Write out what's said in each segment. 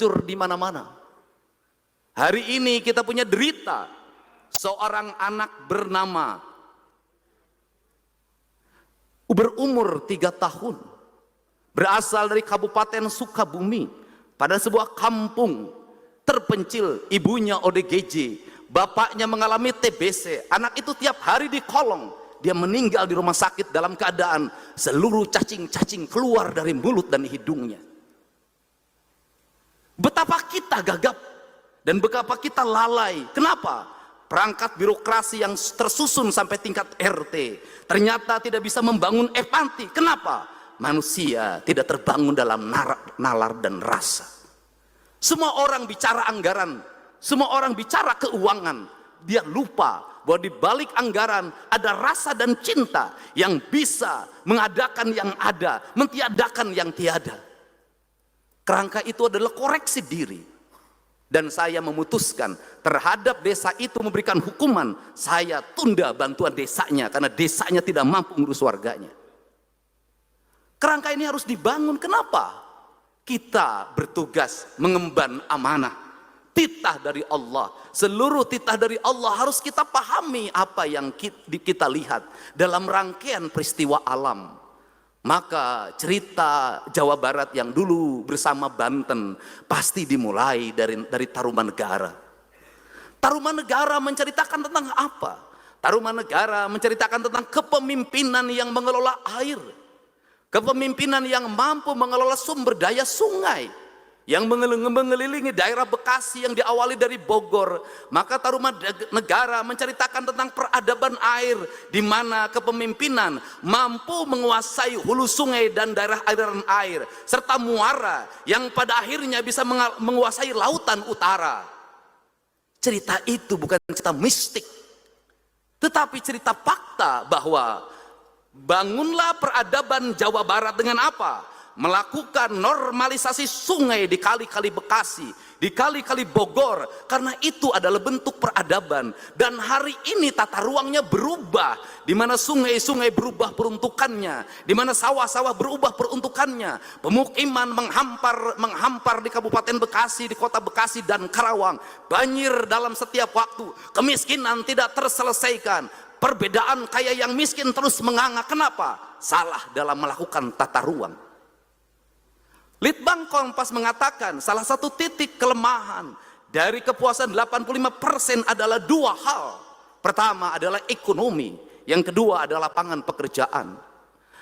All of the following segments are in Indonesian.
hancur di mana-mana. Hari ini kita punya derita seorang anak bernama berumur 3 tahun, berasal dari Kabupaten Sukabumi, pada sebuah kampung terpencil. Ibunya ODGJ, bapaknya mengalami TBC. Anak itu tiap hari di kolong. Dia meninggal di rumah sakit dalam keadaan seluruh cacing-cacing keluar dari mulut dan hidungnya. Betapa kita gagap dan betapa kita lalai. Kenapa? Perangkat birokrasi yang tersusun sampai tingkat RT ternyata tidak bisa membangun empati. Kenapa? Manusia tidak terbangun dalam nalar dan rasa. Semua orang bicara anggaran, semua orang bicara keuangan. Dia lupa bahwa di balik anggaran ada rasa dan cinta yang bisa mengadakan yang ada, mentiadakan yang tiada. Kerangka itu adalah koreksi diri. Dan saya memutuskan terhadap desa itu memberikan hukuman. Saya tunda bantuan desanya karena desanya tidak mampu mengurus warganya. Kerangka ini harus dibangun. Kenapa? Kita bertugas mengemban amanah, titah dari Allah. Seluruh titah dari Allah harus kita pahami apa yang kita lihat dalam rangkaian peristiwa alam. Maka cerita Jawa Barat yang dulu bersama Banten pasti dimulai dari Tarumanegara. Tarumanegara menceritakan tentang apa? Tarumanegara menceritakan tentang kepemimpinan yang mengelola air, kepemimpinan yang mampu mengelola sumber daya sungai, yang mengelilingi daerah Bekasi yang diawali dari Bogor. Maka Tarumanegara menceritakan tentang peradaban air, di mana kepemimpinan mampu menguasai hulu sungai dan daerah aliran air, serta muara yang pada akhirnya bisa menguasai lautan utara. Cerita itu bukan cerita mistik, tetapi cerita fakta bahwa bangunlah peradaban Jawa Barat dengan apa? Melakukan normalisasi sungai di kali-kali Bekasi, di kali-kali Bogor, karena itu adalah bentuk peradaban. Dan hari ini tata ruangnya berubah, di mana sungai-sungai berubah peruntukannya, di mana sawah-sawah berubah peruntukannya, pemukiman menghampar di Kabupaten Bekasi, di Kota Bekasi dan Karawang, banjir dalam setiap waktu, kemiskinan tidak terselesaikan, perbedaan kaya yang miskin terus menganga. Kenapa? Salah dalam melakukan tata ruang. Litbang Kompas mengatakan salah satu titik kelemahan dari kepuasan 85% adalah 2 hal. Pertama adalah ekonomi, yang kedua adalah lapangan pekerjaan.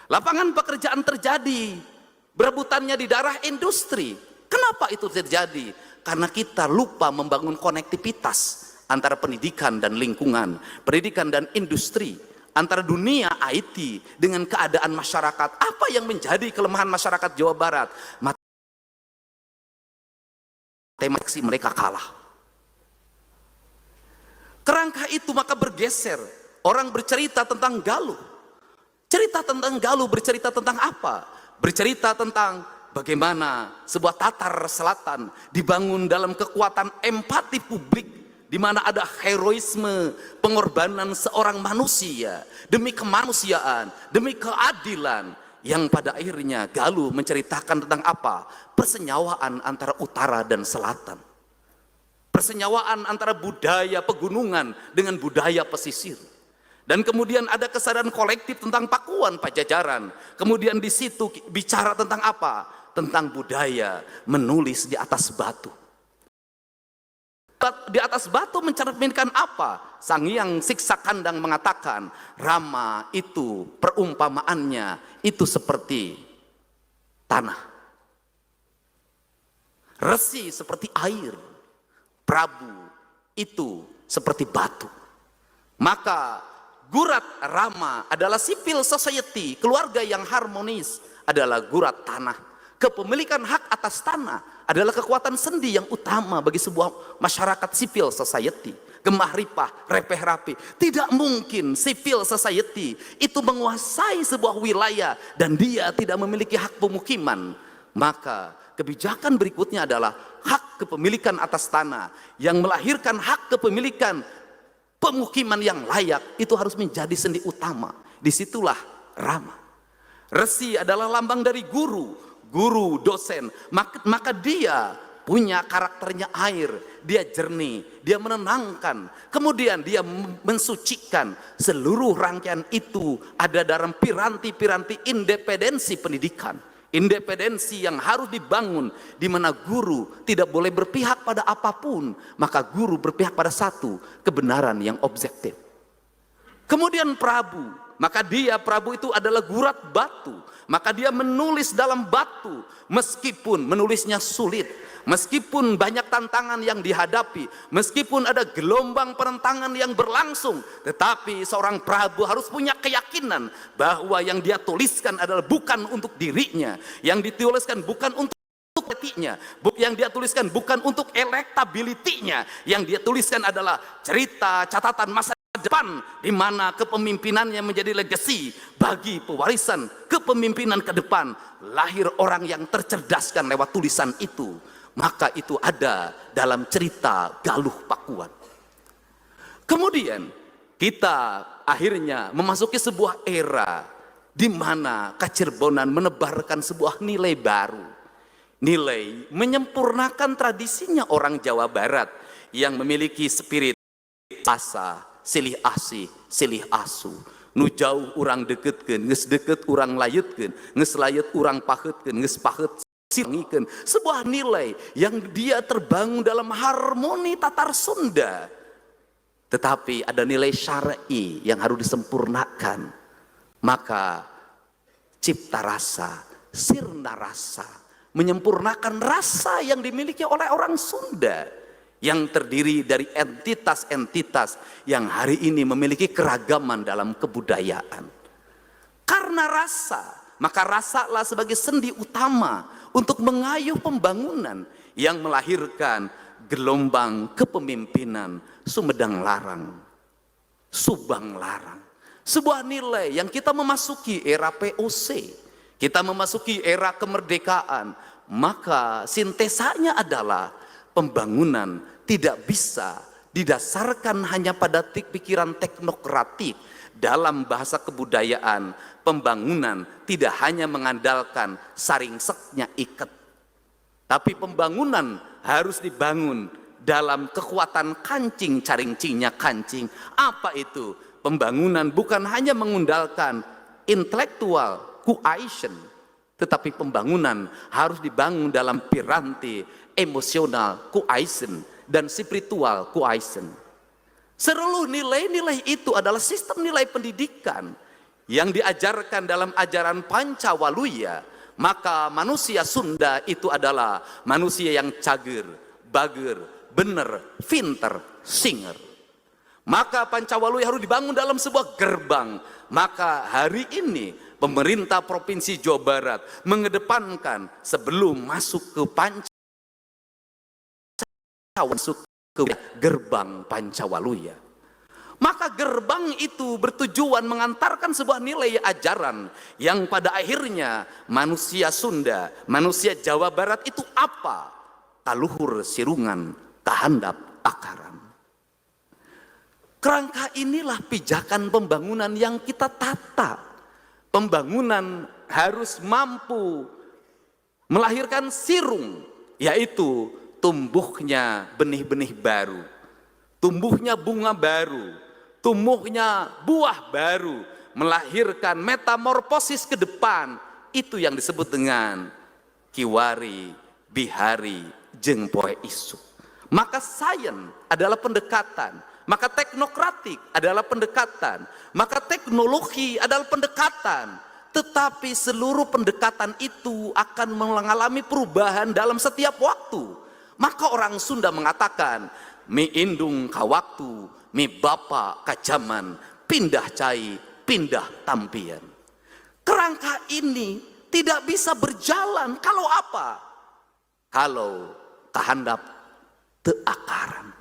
Lapangan pekerjaan terjadi berebutannya di daerah industri. Kenapa itu terjadi? Karena kita lupa membangun konektivitas antara pendidikan dan lingkungan, pendidikan dan industri, antara dunia IT dengan keadaan masyarakat. Apa yang menjadi kelemahan masyarakat Jawa Barat? Matematik mereka kalah. Kerangka itu maka bergeser. Orang bercerita tentang Galuh. Cerita tentang Galuh bercerita tentang apa? Bercerita tentang bagaimana sebuah Tatar Selatan dibangun dalam kekuatan empati publik, di mana ada heroisme pengorbanan seorang manusia demi kemanusiaan, demi keadilan, yang pada akhirnya Galuh menceritakan tentang apa? Persenyawaan antara utara dan selatan, persenyawaan antara budaya pegunungan dengan budaya pesisir. Dan kemudian ada kesadaran kolektif tentang Pakuan Pajajaran. Kemudian di situ bicara tentang apa? Tentang budaya menulis di atas batu. Di atas batu mencerminkan apa? Sang Hyang Siksa Kandang mengatakan, Rama itu perumpamaannya itu seperti tanah, Resi seperti air, Prabu itu seperti batu. Maka Gurat Rama adalah civil society, keluarga yang harmonis adalah gurat tanah. Kepemilikan hak atas tanah adalah kekuatan sendi yang utama bagi sebuah masyarakat civil society. Gemah ripah, repeh rapi. Tidak mungkin civil society itu menguasai sebuah wilayah dan dia tidak memiliki hak pemukiman. Maka kebijakan berikutnya adalah hak kepemilikan atas tanah yang melahirkan hak kepemilikan pemukiman yang layak. Itu harus menjadi sendi utama. Disitulah Rama. Resi adalah lambang dari guru, dosen. Maka dia punya karakternya air, dia jernih, dia menenangkan, kemudian dia mensucikan. Seluruh rangkaian itu ada dalam piranti-piranti independensi pendidikan, independensi yang harus dibangun, di mana guru tidak boleh berpihak pada apapun, maka guru berpihak pada satu kebenaran yang objektif. Kemudian Prabu, maka Prabu itu adalah gurat batu, maka dia menulis dalam batu, meskipun menulisnya sulit, meskipun banyak tantangan yang dihadapi, meskipun ada gelombang penentangan yang berlangsung, tetapi seorang Prabu harus punya keyakinan bahwa yang dia tuliskan adalah bukan untuk dirinya, yang dituliskan bukan untuk etiknya, yang dia tuliskan bukan untuk elektabilitinya, yang dia tuliskan adalah cerita catatan masa depan, di mana kepemimpinannya menjadi legacy bagi pewarisan kepemimpinan ke depan. Lahir orang yang tercerdaskan lewat tulisan itu, maka itu ada dalam cerita Galuh Pakuan. Kemudian kita akhirnya memasuki sebuah era di mana Kacirbonan menebarkan sebuah nilai baru, nilai menyempurnakan tradisinya orang Jawa Barat yang memiliki spirit asa, silih asih, silih asu, nu jauh urang deketkeun, geus deket urang layutkeun, geus layut urang paheutkeun, geus paheut silangikeun. Sebuah nilai yang dia terbangun dalam harmoni tatar Sunda. Tetapi ada nilai syar'i yang harus disempurnakan. Maka cipta rasa, sirna rasa, menyempurnakan rasa yang dimiliki oleh orang Sunda, yang terdiri dari entitas-entitas yang hari ini memiliki keragaman dalam kebudayaan. Karena rasa, maka rasalah sebagai sendi utama untuk mengayuh pembangunan yang melahirkan gelombang kepemimpinan Sumedang Larang, Subang Larang. Sebuah nilai yang kita memasuki era POC, kita memasuki era kemerdekaan, maka sintesanya adalah pembangunan tidak bisa didasarkan hanya pada pikiran teknokratik. Dalam bahasa kebudayaan, pembangunan tidak hanya mengandalkan saringseknya iket, tapi pembangunan harus dibangun dalam kekuatan kancing caringcingnya kancing. Apa itu? Pembangunan bukan hanya mengandalkan intelektual cohesion, tetapi pembangunan harus dibangun dalam piranti emosional cohesion dan spiritual cohesion. Seluruh nilai-nilai itu adalah sistem nilai pendidikan yang diajarkan dalam ajaran Pancawaluya. Maka manusia Sunda itu adalah manusia yang cager, bager, bener, pinter, singer. Maka Pancawaluya harus dibangun dalam sebuah gerbang. Maka hari ini pemerintah Provinsi Jawa Barat mengedepankan sebelum masuk ke masuk ke gerbang Pancawaluya. Maka gerbang itu bertujuan mengantarkan sebuah nilai ajaran yang pada akhirnya manusia Sunda, manusia Jawa Barat itu apa? Kaluhur sirungan, kahandap akaran. Kerangka inilah pijakan pembangunan yang kita tata. Pembangunan harus mampu melahirkan sirung, yaitu tumbuhnya benih-benih baru, tumbuhnya bunga baru, tumbuhnya buah baru, melahirkan metamorfosis ke depan. Itu yang disebut dengan kiwari, bihari, jeung poe isu. Maka sains adalah pendekatan, maka teknokratik adalah pendekatan, maka teknologi adalah pendekatan. Tetapi seluruh pendekatan itu akan mengalami perubahan dalam setiap waktu. Maka orang Sunda mengatakan, mi indung ka waktu, mi bapa ka zaman, pindah cai, pindah tampian. Kerangka ini tidak bisa berjalan kalau apa? Kalau kahandap teu akaran.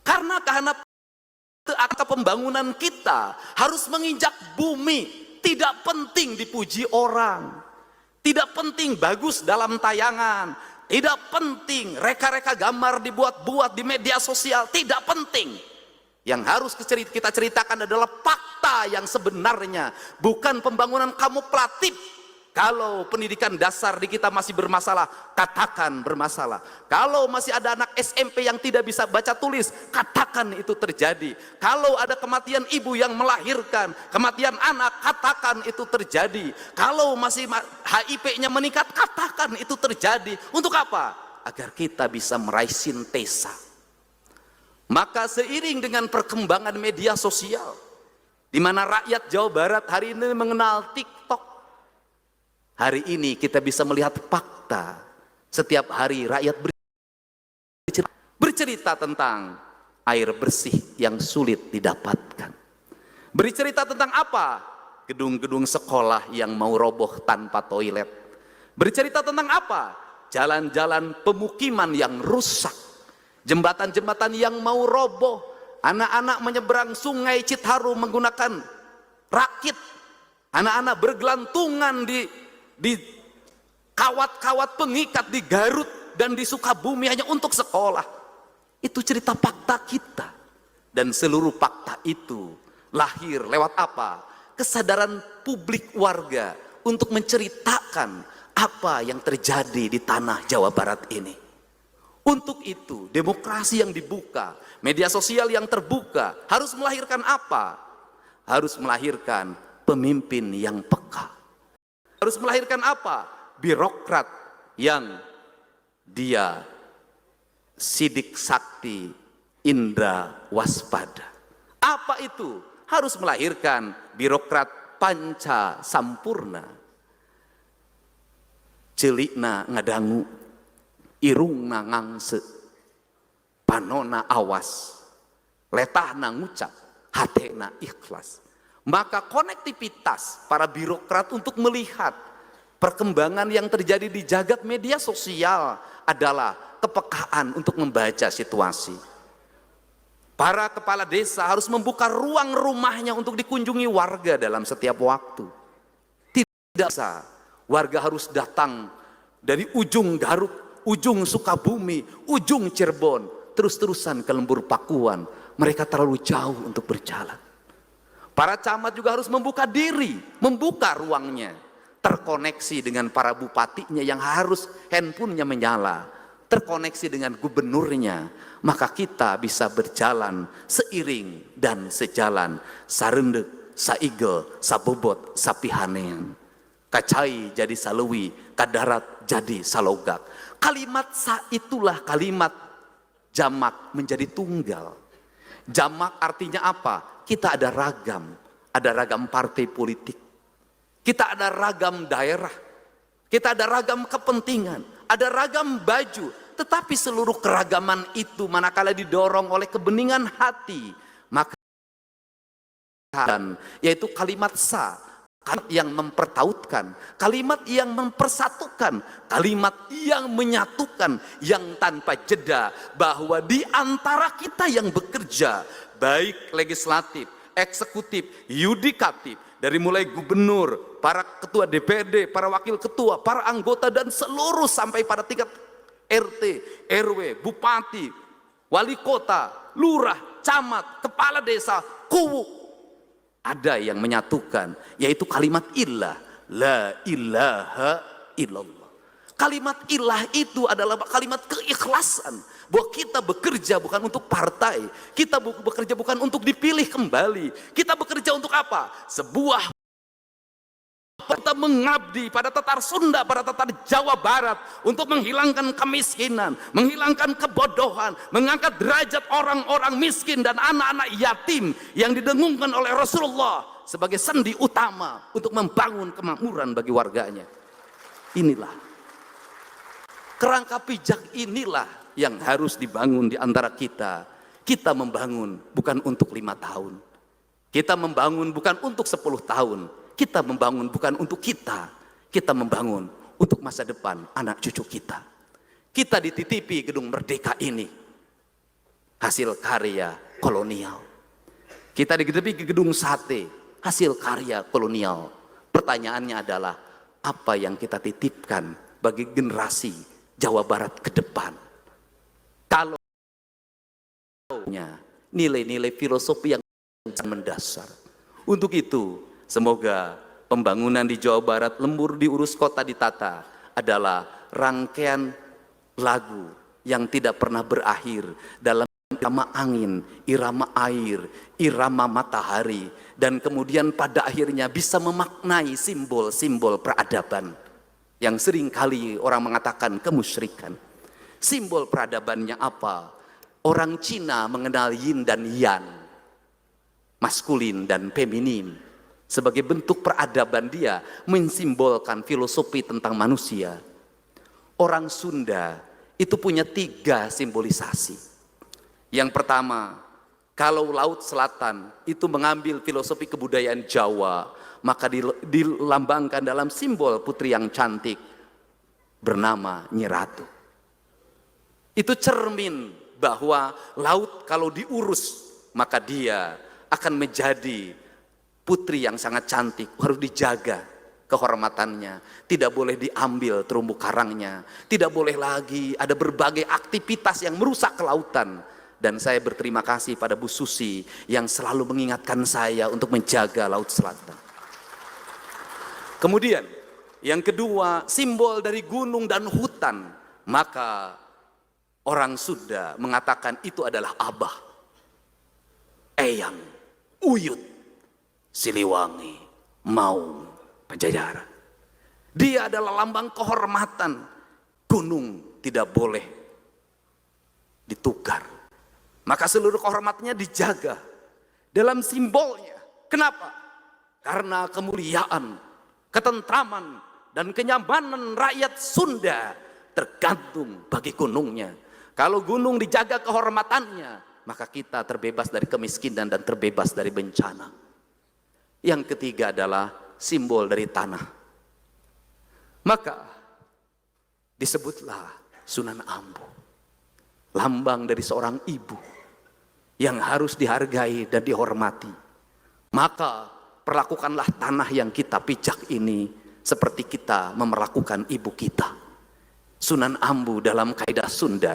Karena kahandap teu akaran, pembangunan kita harus menginjak bumi. Tidak penting dipuji orang, tidak penting bagus dalam tayangan, tidak penting reka-reka gambar dibuat-buat di media sosial, tidak penting. Yang harus kita ceritakan adalah fakta yang sebenarnya, bukan pembangunan kamuflatif, Kalau pendidikan dasar di kita masih bermasalah, katakan bermasalah. Kalau masih ada anak SMP yang tidak bisa baca tulis, katakan itu terjadi. Kalau ada kematian ibu yang melahirkan, kematian anak, katakan itu terjadi. Kalau masih HIV-nya meningkat, katakan itu terjadi. Untuk apa? Agar kita bisa meraih sintesa. Maka seiring dengan perkembangan media sosial, di mana rakyat Jawa Barat hari ini mengenal TikTok, hari ini kita bisa melihat fakta. Setiap hari rakyat bercerita tentang air bersih yang sulit didapatkan. Bercerita tentang apa? Gedung-gedung sekolah yang mau roboh tanpa toilet. Bercerita tentang apa? Jalan-jalan pemukiman yang rusak. Jembatan-jembatan yang mau roboh. Anak-anak menyeberang sungai Citarum menggunakan rakit. Anak-anak bergelantungan di kawat-kawat pengikat di Garut dan di Sukabumi hanya untuk sekolah. Itu cerita fakta kita. Dan seluruh fakta itu lahir lewat apa? Kesadaran publik warga untuk menceritakan apa yang terjadi di tanah Jawa Barat ini. Untuk itu, demokrasi yang dibuka, media sosial yang terbuka harus melahirkan apa? Harus melahirkan pemimpin yang peka. Harus melahirkan apa? Birokrat yang dia sidik sakti, indra waspada. Apa itu? Harus melahirkan birokrat panca sampurna. Celikna ngadangu, irungna ngangse, panona awas, letahna ngucap, hatena ikhlas. Maka konektivitas para birokrat untuk melihat perkembangan yang terjadi di jagat media sosial adalah kepekaan untuk membaca situasi. Para kepala desa harus membuka ruang rumahnya untuk dikunjungi warga dalam setiap waktu. Tidak bisa, warga harus datang dari ujung Garut, ujung Sukabumi, ujung Cirebon, terus-terusan ke Lembur Pakuan. Mereka terlalu jauh untuk berjalan. Para camat juga harus membuka diri, membuka ruangnya, terkoneksi dengan para bupatinya yang harus handphonenya menyala, terkoneksi dengan gubernurnya, maka kita bisa berjalan seiring dan sejalan, sarendek, saigel, sabobot, sapihanean, kacai jadi salewi, kadarat jadi salogak. Kalimat sa itulah kalimat jamak menjadi tunggal. Jamak artinya apa? Kita ada ragam partai politik, kita ada ragam daerah, kita ada ragam kepentingan, ada ragam baju, tetapi seluruh keragaman itu manakala didorong oleh kebeningan hati, maka yaitu kalimat sa, kalimat yang mempertautkan, kalimat yang mempersatukan, kalimat yang menyatukan, yang tanpa jeda, bahwa di antara kita yang bekerja, baik legislatif, eksekutif, yudikatif, dari mulai gubernur, para ketua DPRD, para wakil ketua, para anggota, dan seluruh sampai pada tingkat RT, RW, bupati, wali kota, lurah, camat, kepala desa, kuwu, ada yang menyatukan, yaitu kalimat ilah, la ilaha illallah. Kalimat ilah itu adalah kalimat keikhlasan, bahwa kita bekerja bukan untuk partai, kita bekerja bukan untuk dipilih kembali, kita bekerja untuk apa? Sebuah kita mengabdi pada tatar Sunda, pada tatar Jawa Barat, untuk menghilangkan kemiskinan, menghilangkan kebodohan, mengangkat derajat orang-orang miskin dan anak-anak yatim yang didengungkan oleh Rasulullah sebagai sendi utama untuk membangun kemakmuran bagi warganya. Inilah kerangka pijak, inilah yang harus dibangun di antara kita. Kita membangun bukan untuk 5 tahun, kita membangun bukan untuk 10 tahun, kita membangun bukan untuk kita membangun untuk masa depan anak cucu kita. Kita dititipi gedung Merdeka ini hasil karya kolonial, kita dititipi gedung sate hasil karya kolonial. Pertanyaannya adalah, apa yang kita titipkan bagi generasi Jawa Barat ke depan? Kalau nilai-nilai filosofi yang mendasar. Untuk itu, semoga pembangunan di Jawa Barat, lembur diurus, kota ditata adalah rangkaian lagu yang tidak pernah berakhir dalam irama angin, irama air, irama matahari, dan kemudian pada akhirnya bisa memaknai simbol-simbol peradaban yang sering kali orang mengatakan kemusyrikan. Simbol peradabannya apa? Orang Cina mengenal yin dan yang, maskulin dan feminin. Sebagai bentuk peradaban dia mensimbolkan filosofi tentang manusia. Orang Sunda itu punya 3 simbolisasi. Yang pertama, kalau Laut Selatan itu mengambil filosofi kebudayaan Jawa, maka dilambangkan dalam simbol putri yang cantik bernama Nyi Ratu. Itu cermin bahwa laut kalau diurus maka dia akan menjadi putri yang sangat cantik, harus dijaga kehormatannya, tidak boleh diambil terumbu karangnya, tidak boleh lagi ada berbagai aktivitas yang merusak kelautan. Dan saya berterima kasih pada Bu Susi yang selalu mengingatkan saya untuk menjaga Laut Selatan. Kemudian yang kedua, simbol dari gunung dan hutan, maka orang Sunda mengatakan itu adalah Abah, Eyang, Uyut, Siliwangi, Maung, Pajajaran. Dia adalah lambang kehormatan. Gunung tidak boleh ditukar. Maka seluruh kehormatannya dijaga dalam simbolnya. Kenapa? Karena kemuliaan, ketentraman, dan kenyamanan rakyat Sunda tergantung bagi gunungnya. Kalau gunung dijaga kehormatannya, maka kita terbebas dari kemiskinan dan terbebas dari bencana. Yang ketiga adalah simbol dari tanah. Maka disebutlah Sunan Ambu, lambang dari seorang ibu yang harus dihargai dan dihormati. Maka perlakukanlah tanah yang kita pijak ini seperti kita memperlakukan ibu kita. Sunan Ambu dalam kaidah Sunda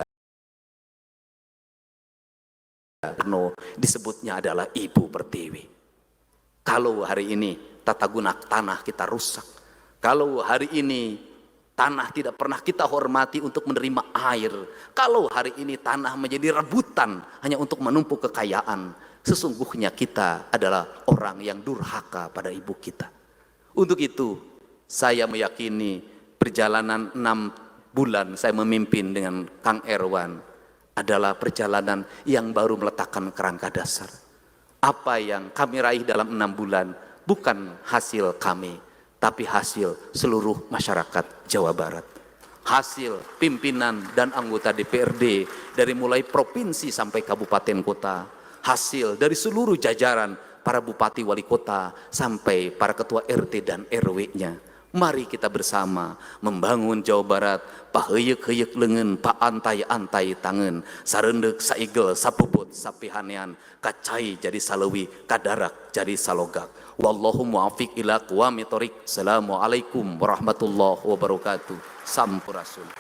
disebutnya adalah Ibu Pertiwi. Kalau hari ini tata guna tanah kita rusak, kalau hari ini tanah tidak pernah kita hormati untuk menerima air, kalau hari ini tanah menjadi rebutan hanya untuk menumpuk kekayaan, sesungguhnya kita adalah orang yang durhaka pada ibu kita. Untuk itu saya meyakini perjalanan 6 bulan saya memimpin dengan Kang Erwan adalah perjalanan yang baru meletakkan kerangka dasar. Apa yang kami raih dalam 6 bulan bukan hasil kami, tapi hasil seluruh masyarakat Jawa Barat. Hasil pimpinan dan anggota DPRD dari mulai provinsi sampai kabupaten kota. Hasil dari seluruh jajaran para bupati wali kota sampai para ketua RT dan RW-nya. Mari kita bersama membangun Jawa Barat, paheyek-heyek lengan, pa antai-antai tangan, sarendek saigel, sapuput, sapihanean, kacai jadi salewi, kadarak jadi salogak. Wallahu muafiq ila aqwamit thoriq. Assalamualaikum warahmatullahi wabarakatuh. Sampurasun.